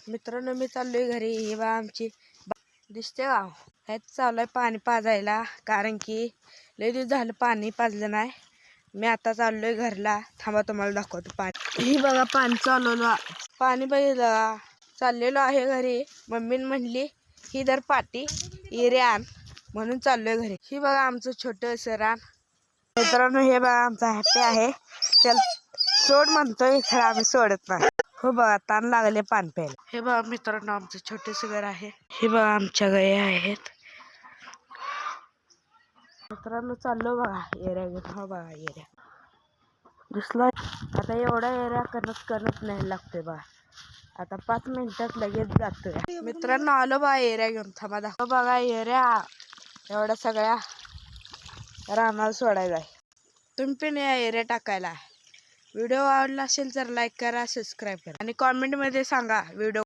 मित्रांनो मी चाललोय घरी. हे बा आमची दिसते गाव ह्यात चाललोय पाणी पाजायला, कारण की लय दिवस झालं पाणी पाजलं नाही. मी आता चाललोय घरला. थांबा तुम्हाला दाखवतो पाणी. ही बघा पाणी चालवलं, पाणी बघितलं. चाललेलो आहे घरी. मम्मी म्हणली ही दर पाटी इऱ्यान म्हणून चाललोय घरी. ही बघा आमचं छोटंसं रान. मित्रांनो हे बघा आमचा हॅपी आहे. त्याला सोड म्हणतोय खरं आम्ही सोडत नाही. हो बघा ताण लागले पाणी प्यायला. हे बघा मित्रांनो आमचं छोटंसं घर आहे. हे बघा आमच्या गाई आहेत. मित्रांनो चाललो बघा एरिया घेऊन. हो बघा एरिया दिसला. आता एवढा एरिया करत नाही लागतोय बघा. आता 5 मिनिटात लगेच जातोय. मित्रांनो आलो बघा एरिया घेऊन. थांबा दाखव बघा एरिया एवढ्या सगळ्या रानाला सोडायचा आहे. तुम्ही पण या एरिया टाकायला. व्हिडिओ आवडला असेल तर लाईक करा, सबस्क्राईब करा आणि कॉमेंटमध्ये सांगा व्हिडिओ